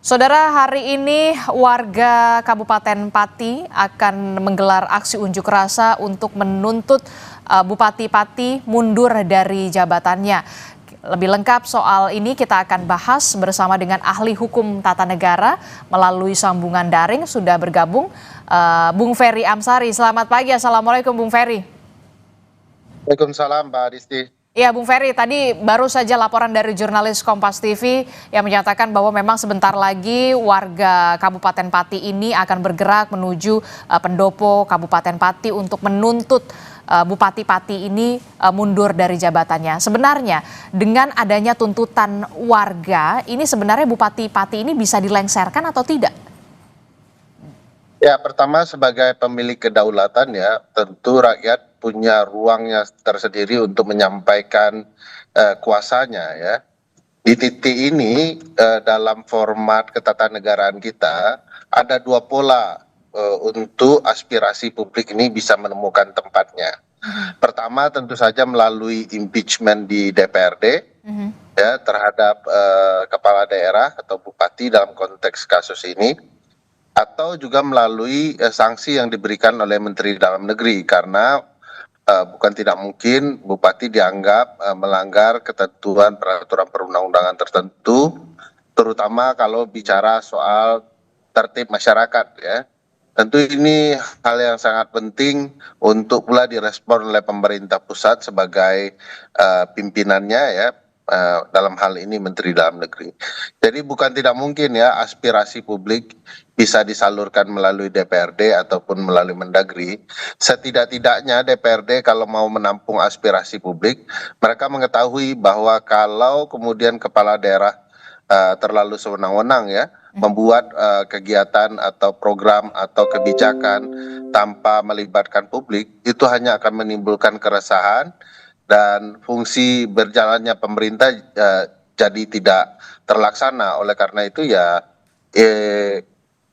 Saudara, hari ini warga Kabupaten Pati akan menggelar aksi unjuk rasa untuk menuntut Bupati Pati mundur dari jabatannya. Lebih lengkap soal ini kita akan bahas bersama dengan ahli hukum tata negara melalui sambungan daring. Sudah bergabung Bung Ferry Amsari. Selamat pagi, Assalamualaikum Bung Ferry. Waalaikumsalam Mbak Adisti. Ya, Bung Ferry, tadi baru saja laporan dari jurnalis Kompas TV yang menyatakan bahwa memang sebentar lagi warga Kabupaten Pati ini akan bergerak menuju pendopo Kabupaten Pati untuk menuntut Bupati Pati ini mundur dari jabatannya. Sebenarnya dengan adanya tuntutan warga, ini sebenarnya Bupati Pati ini bisa dilengsarkan atau tidak? Ya, pertama sebagai pemilik kedaulatan ya, tentu rakyat punya ruangnya tersendiri untuk menyampaikan kuasanya ya. Di titik ini dalam format ketatanegaraan kita ada dua pola untuk aspirasi publik ini bisa menemukan tempatnya. Pertama tentu saja melalui impeachment di DPRD ya terhadap kepala daerah atau bupati dalam konteks kasus ini, atau juga melalui sanksi yang diberikan oleh Menteri Dalam Negeri karena bukan tidak mungkin bupati dianggap melanggar ketentuan peraturan perundang-undangan tertentu, terutama kalau bicara soal tertib masyarakat ya. Tentu ini hal yang sangat penting untuk pula direspon oleh pemerintah pusat sebagai pimpinannya ya, dalam hal ini Menteri Dalam Negeri. Jadi bukan tidak mungkin ya aspirasi publik bisa disalurkan melalui DPRD ataupun melalui Mendagri. Setidak-tidaknya DPRD kalau mau menampung aspirasi publik, mereka mengetahui bahwa kalau kemudian kepala daerah terlalu sewenang-wenang ya, membuat kegiatan atau program atau kebijakan tanpa melibatkan publik, itu hanya akan menimbulkan keresahan dan fungsi berjalannya pemerintah jadi tidak terlaksana. Oleh karena itu ya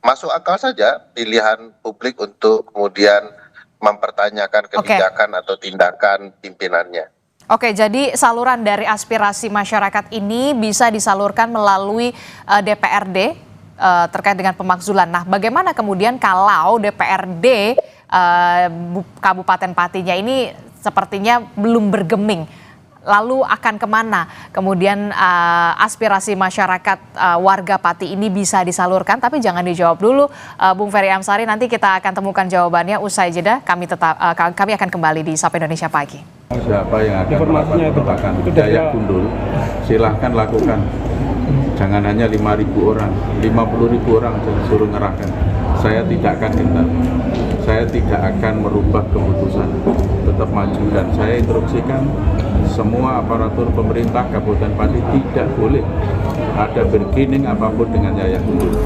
masuk akal saja pilihan publik untuk kemudian mempertanyakan kebijakan atau tindakan pimpinannya. Oke, jadi saluran dari aspirasi masyarakat ini bisa disalurkan melalui DPRD terkait dengan pemakzulan. Nah, bagaimana kemudian kalau DPRD Kabupaten Patinya ini sepertinya belum bergeming? Lalu akan kemana kemudian aspirasi masyarakat warga Pati ini bisa disalurkan? Tapi jangan dijawab dulu, Bung Ferry Amsari. Nanti kita akan temukan jawabannya usai jeda. Kami akan kembali di Sapa Indonesia Pagi. Siapa yang akan melakukan penolakan Jaya Gundul, silahkan lakukan. Jangan hanya 5.000 orang, 50.000 orang suruh ngerahkan. Saya tidak akan gentar. Saya tidak akan merubah keputusan, tetap maju. Dan saya instruksikan semua aparatur pemerintah Kabupaten Pati tidak boleh ada bergening apapun dengan Yaya Gundul.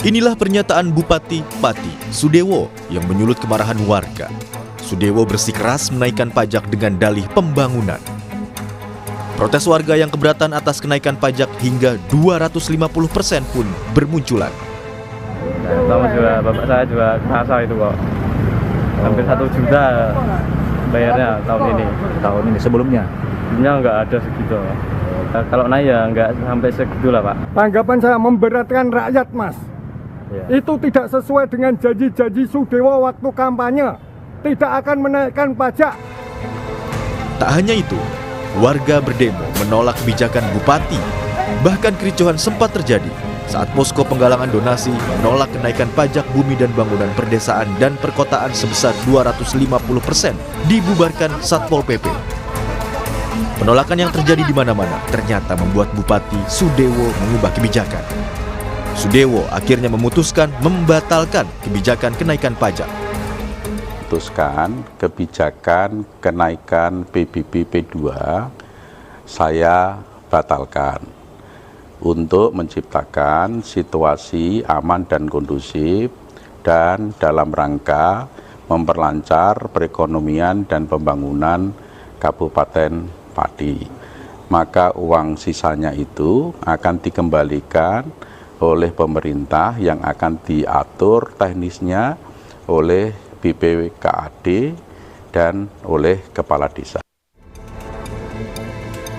Inilah pernyataan Bupati Pati, Sudewo, yang menyulut kemarahan warga. Sudewo bersikeras menaikkan pajak dengan dalih pembangunan. Protes warga yang keberatan atas kenaikan pajak hingga 250% pun bermunculan. Tahu juga, bapak saya juga kerasa itu kok. Hampir 1 juta bayarnya tahun ini. Tahun ini sebelumnya Nggak ada segitu. Kalau naik ya nggak sampai segitu lah Pak. Tanggapan saya memberatkan rakyat Mas. Ya. Itu tidak sesuai dengan janji-janji Sudewo waktu kampanye. Tidak akan menaikkan pajak. Tak hanya itu, warga berdemo menolak kebijakan Bupati. Bahkan kericuhan sempat terjadi saat posko penggalangan donasi menolak kenaikan pajak bumi dan bangunan perdesaan dan perkotaan sebesar 250% dibubarkan Satpol PP. Penolakan yang terjadi di mana-mana ternyata membuat Bupati Sudewo mengubah kebijakan. Sudewo akhirnya memutuskan membatalkan kebijakan kenaikan pajak. Memutuskan kebijakan kenaikan PBB P2 saya batalkan untuk menciptakan situasi aman dan kondusif dan dalam rangka memperlancar perekonomian dan pembangunan Kabupaten Pati. Maka uang sisanya itu akan dikembalikan oleh pemerintah yang akan diatur teknisnya oleh BPKAD dan oleh kepala desa.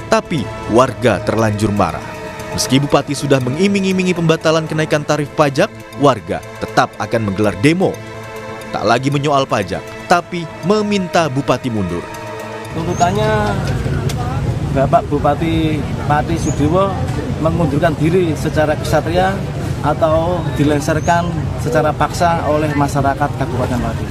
Tapi warga terlanjur marah. Meski Bupati sudah mengiming-imingi pembatalan kenaikan tarif pajak, warga tetap akan menggelar demo. Tak lagi menyoal pajak, tapi meminta Bupati mundur. Tuntutannya Bapak Bupati Pati Sudewo mengundurkan diri secara kesatria atau dilengsarkan secara paksa oleh masyarakat Kabupaten Pati.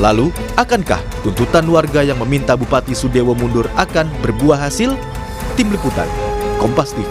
Lalu, akankah tuntutan warga yang meminta Bupati Sudewo mundur akan berbuah hasil? Tim Liputan, Kompas TV.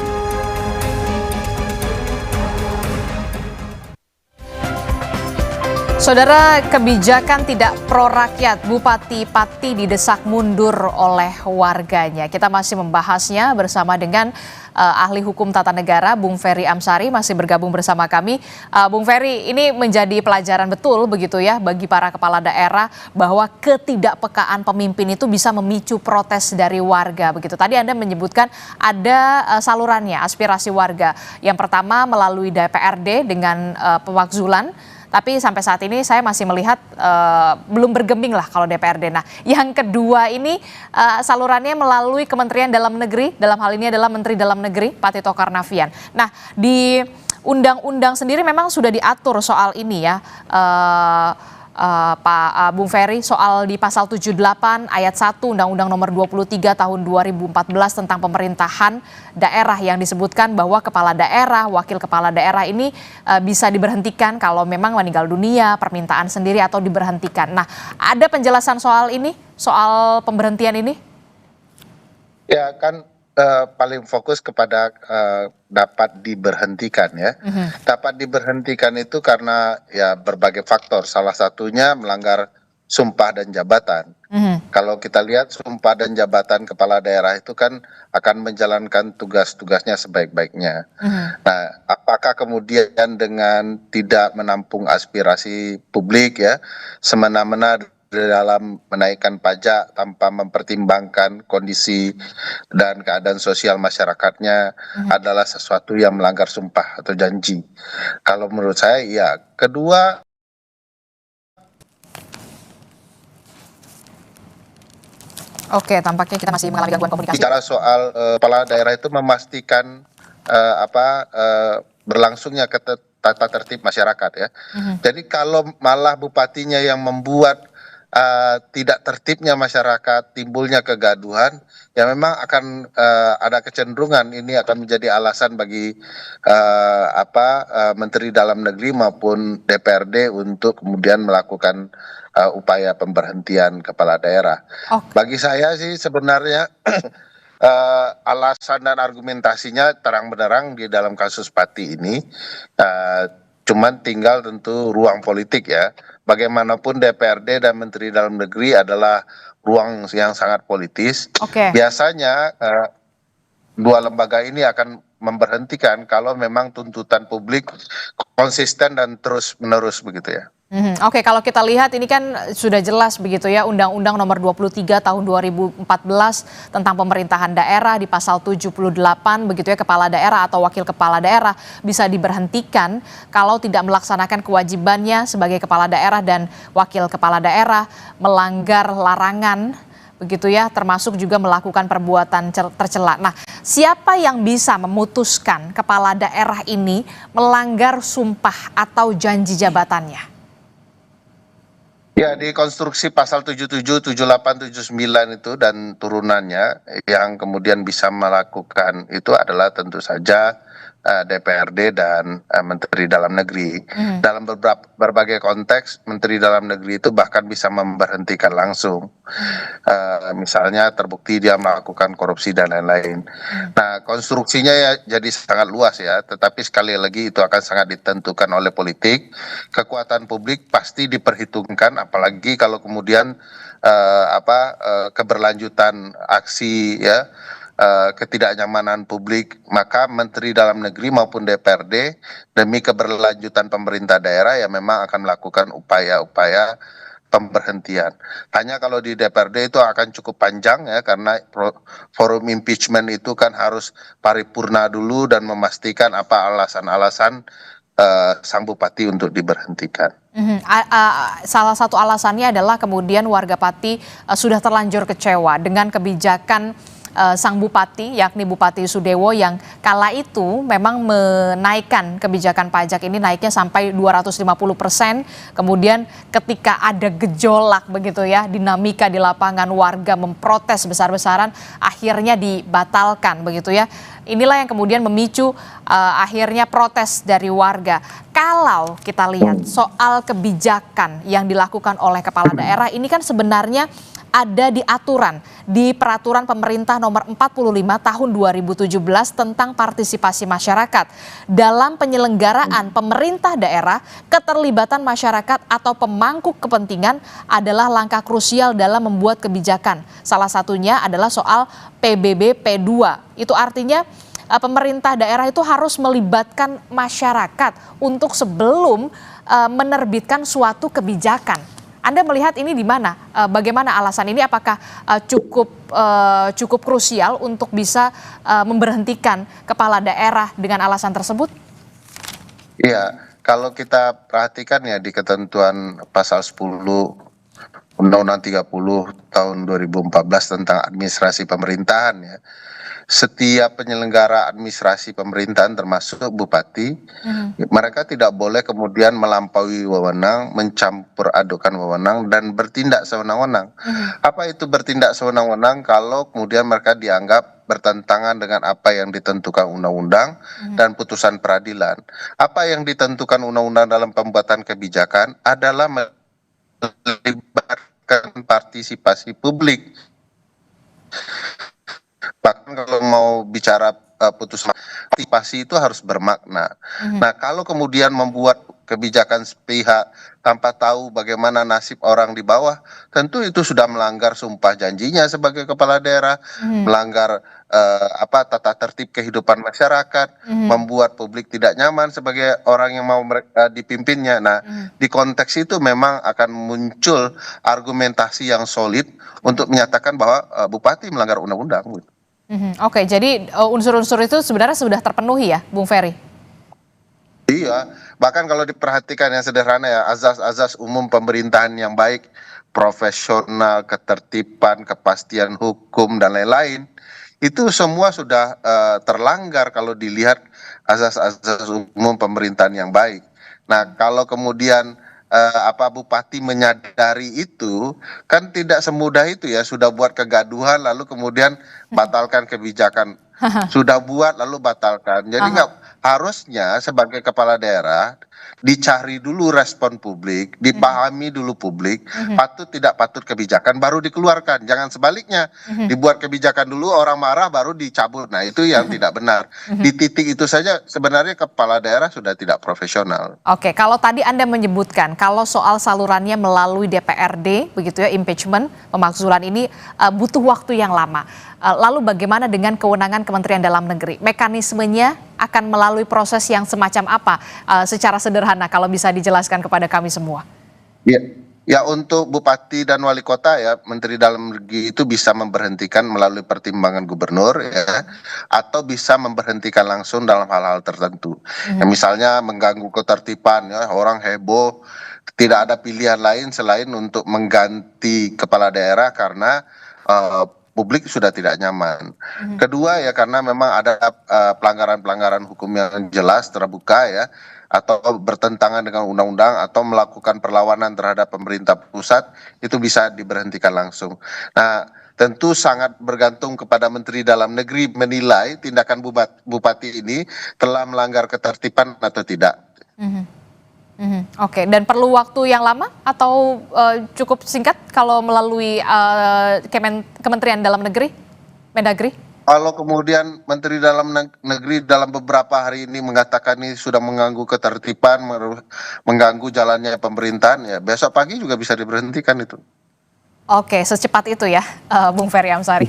Saudara, kebijakan tidak pro rakyat, Bupati Pati didesak mundur oleh warganya. Kita masih membahasnya bersama dengan ahli hukum tata negara, Bung Ferry Amsari, masih bergabung bersama kami. Bung Ferry, ini menjadi pelajaran betul begitu ya bagi para kepala daerah bahwa ketidakpekaan pemimpin itu bisa memicu protes dari warga begitu. Tadi Anda menyebutkan ada salurannya, aspirasi warga. Yang pertama melalui DPRD dengan pemakzulan. Tapi sampai saat ini saya masih melihat belum bergeming lah kalau DPRD. Nah, yang kedua ini salurannya melalui Kementerian Dalam Negeri, dalam hal ini adalah Menteri Dalam Negeri, Pak Tito Karnavian. Nah, di undang-undang sendiri memang sudah diatur soal ini ya, Pak Bung Ferry, soal di pasal 78 ayat 1 Undang-Undang nomor 23 tahun 2014 tentang pemerintahan daerah yang disebutkan bahwa kepala daerah, wakil kepala daerah ini bisa diberhentikan kalau memang meninggal dunia, permintaan sendiri atau diberhentikan. Nah, ada penjelasan soal ini, soal pemberhentian ini? Ya kan paling fokus kepada dapat diberhentikan ya. Dapat diberhentikan itu karena ya berbagai faktor. Salah satunya melanggar sumpah dan jabatan. Kalau kita lihat sumpah dan jabatan kepala daerah itu kan akan menjalankan tugas-tugasnya sebaik-baiknya. Nah, apakah kemudian dengan tidak menampung aspirasi publik ya, semena-mena dalam menaikkan pajak tanpa mempertimbangkan kondisi dan keadaan sosial masyarakatnya adalah sesuatu yang melanggar sumpah atau janji. Kalau menurut saya ya. Kedua, Oke, tampaknya kita masih mengalami gangguan komunikasi. bicara soal kepala daerah itu memastikan berlangsungnya tata tertib masyarakat ya. Jadi kalau malah bupatinya yang membuat tidak tertibnya masyarakat, timbulnya kegaduhan, ya memang akan ada kecenderungan ini akan menjadi alasan bagi Menteri Dalam Negeri maupun DPRD untuk kemudian melakukan upaya pemberhentian kepala daerah. Bagi saya sih sebenarnya alasan dan argumentasinya terang benderang di dalam kasus Pati ini, cuman tinggal tentu ruang politik ya. Bagaimanapun DPRD dan Menteri Dalam Negeri adalah ruang yang sangat politis. Biasanya dua lembaga ini akan memberhentikan kalau memang tuntutan publik konsisten dan terus menerus begitu ya. Oke, kalau kita lihat ini kan sudah jelas begitu ya, Undang-Undang nomor 23 tahun 2014 tentang pemerintahan daerah di pasal 78 begitu ya, kepala daerah atau wakil kepala daerah bisa diberhentikan kalau tidak melaksanakan kewajibannya sebagai kepala daerah dan wakil kepala daerah, melanggar larangan begitu ya, termasuk juga melakukan perbuatan tercela. Nah, siapa yang bisa memutuskan kepala daerah ini melanggar sumpah atau janji jabatannya? Ya, di konstruksi pasal 77, 78, 79 itu dan turunannya yang kemudian bisa melakukan itu adalah tentu saja DPRD dan Menteri Dalam Negeri. Dalam berbagai konteks, Menteri Dalam Negeri itu bahkan bisa memberhentikan langsung. Misalnya terbukti dia melakukan korupsi dan lain-lain. Nah, konstruksinya ya jadi sangat luas ya, tetapi sekali lagi itu akan sangat ditentukan oleh politik. Kekuatan publik pasti diperhitungkan, apalagi kalau kemudian keberlanjutan aksi ya, ketidaknyamanan publik, maka Menteri Dalam Negeri maupun DPRD demi keberlanjutan pemerintah daerah ya memang akan melakukan upaya-upaya pemberhentian. Hanya kalau di DPRD itu akan cukup panjang ya, karena forum impeachment itu kan harus paripurna dulu dan memastikan apa alasan-alasan sang bupati untuk diberhentikan. Salah satu alasannya adalah kemudian warga Pati sudah terlanjur kecewa dengan kebijakan sang bupati, yakni Bupati Sudewo, yang kala itu memang menaikkan kebijakan pajak ini, naiknya sampai 250%. Kemudian ketika ada gejolak begitu ya, dinamika di lapangan, warga memprotes besar-besaran, akhirnya dibatalkan begitu ya. Inilah yang kemudian memicu akhirnya protes dari warga. Kalau kita lihat soal kebijakan yang dilakukan oleh kepala daerah, ini kan sebenarnya ada di aturan, di peraturan pemerintah nomor 45 tahun 2017 tentang partisipasi masyarakat. Dalam penyelenggaraan pemerintah daerah, keterlibatan masyarakat atau pemangku kepentingan adalah langkah krusial dalam membuat kebijakan. Salah satunya adalah soal PBB P2. Itu artinya pemerintah daerah itu harus melibatkan masyarakat untuk sebelum menerbitkan suatu kebijakan. Anda melihat ini di mana? Bagaimana alasan ini? Apakah cukup krusial untuk bisa memberhentikan kepala daerah dengan alasan tersebut? Iya, kalau kita perhatikan ya di ketentuan pasal 10 Undang-Undang 30 tahun 2014 tentang administrasi pemerintahan ya. Setiap penyelenggara administrasi pemerintahan termasuk bupati, mereka tidak boleh kemudian melampaui wewenang, mencampur adukan wewenang dan bertindak sewenang-wenang. Apa itu bertindak sewenang-wenang? Kalau kemudian mereka dianggap bertentangan dengan apa yang ditentukan undang-undang dan putusan peradilan. Apa yang ditentukan undang-undang dalam pembuatan kebijakan adalah melibatkan partisipasi publik. Bahkan kalau mau bicara putusan partisipasi itu harus bermakna. Nah, kalau kemudian membuat kebijakan sepihak tanpa tahu bagaimana nasib orang di bawah, tentu itu sudah melanggar sumpah janjinya sebagai kepala daerah, melanggar tata tertib kehidupan masyarakat, membuat publik tidak nyaman sebagai orang yang mau dipimpinnya. Nah, di konteks itu memang akan muncul argumentasi yang solid untuk menyatakan bahwa bupati melanggar undang-undang. Oke, jadi unsur-unsur itu sebenarnya sudah terpenuhi ya, Bung Ferry? Iya, bahkan kalau diperhatikan yang sederhana ya, azas-azas umum pemerintahan yang baik, profesional, ketertiban, kepastian hukum, dan lain-lain, itu semua sudah terlanggar kalau dilihat azas-azas umum pemerintahan yang baik. Nah, kalau kemudian bupati menyadari itu, kan tidak semudah itu ya, sudah buat kegaduhan lalu kemudian batalkan kebijakan, sudah buat lalu batalkan. Jadi harusnya sebagai kepala daerah dicari dulu respon publik, dipahami dulu publik, patut tidak patut kebijakan baru dikeluarkan. Jangan sebaliknya, dibuat kebijakan dulu orang marah baru dicabut. Nah, itu yang tidak benar. Di titik itu saja sebenarnya kepala daerah sudah tidak profesional. Oke, kalau tadi Anda menyebutkan kalau soal salurannya melalui DPRD, begitu ya, impeachment, pemakzulan ini butuh waktu yang lama. Lalu bagaimana dengan kewenangan Kementerian Dalam Negeri? Mekanismenya akan melalui proses yang semacam apa? Secara sederhana kalau bisa dijelaskan kepada kami semua. Ya, untuk bupati dan wali kota ya, Menteri Dalam Negeri itu bisa memberhentikan melalui pertimbangan gubernur ya, atau bisa memberhentikan langsung dalam hal-hal tertentu. Ya, misalnya mengganggu ketertiban ya, orang heboh, tidak ada pilihan lain selain untuk mengganti kepala daerah karena publik sudah tidak nyaman. Kedua ya, karena memang ada pelanggaran-pelanggaran hukum yang jelas terbuka ya, atau bertentangan dengan undang-undang atau melakukan perlawanan terhadap pemerintah pusat, itu bisa diberhentikan langsung. Nah, tentu sangat bergantung kepada Menteri Dalam Negeri menilai tindakan bupati ini telah melanggar ketertiban atau tidak. Oke, dan perlu waktu yang lama atau cukup singkat kalau melalui Kementerian Dalam Negeri, Mendagri? Kalau kemudian Menteri Dalam Negeri dalam beberapa hari ini mengatakan ini sudah mengganggu ketertiban, mengganggu jalannya pemerintahan, ya besok pagi juga bisa diberhentikan itu. Oke, secepat itu ya, Bung Ferry Amsari.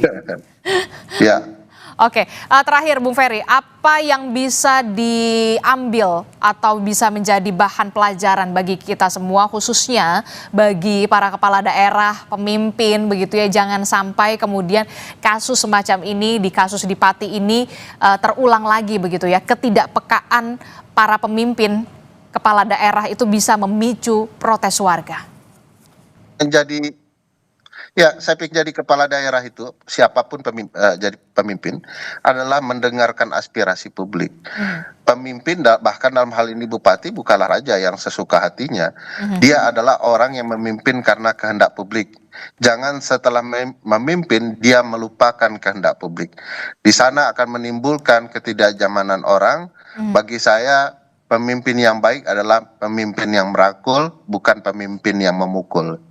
Ya. Oke, terakhir Bung Ferry, apa yang bisa diambil atau bisa menjadi bahan pelajaran bagi kita semua, khususnya bagi para kepala daerah, pemimpin begitu ya, jangan sampai kemudian kasus semacam ini, di kasus di Pati ini terulang lagi begitu ya, ketidakpekaan para pemimpin kepala daerah itu bisa memicu protes warga. Ya, saya pikir jadi kepala daerah itu siapapun jadi pemimpin adalah mendengarkan aspirasi publik. Pemimpin bahkan dalam hal ini bupati bukanlah raja yang sesuka hatinya. Dia adalah orang yang memimpin karena kehendak publik. Jangan setelah memimpin dia melupakan kehendak publik. Di sana akan menimbulkan ketidaknyamanan orang. Bagi saya pemimpin yang baik adalah pemimpin yang merangkul, bukan pemimpin yang memukul.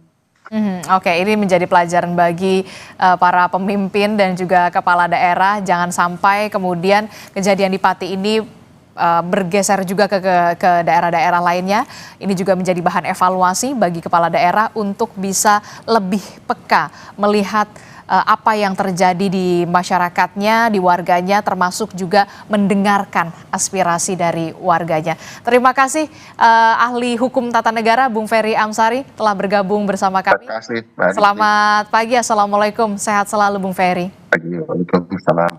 Oke, ini menjadi pelajaran bagi para pemimpin dan juga kepala daerah. Jangan sampai kemudian kejadian di Pati ini bergeser juga ke daerah-daerah lainnya. Ini juga menjadi bahan evaluasi bagi kepala daerah untuk bisa lebih peka melihat apa yang terjadi di masyarakatnya, di warganya, termasuk juga mendengarkan aspirasi dari warganya. Terima kasih ahli hukum tata negara Bung Ferry Amsari telah bergabung bersama kami. Terima kasih. Selamat pagi, assalamualaikum, sehat selalu Bung Ferry. Waalaikumsalam.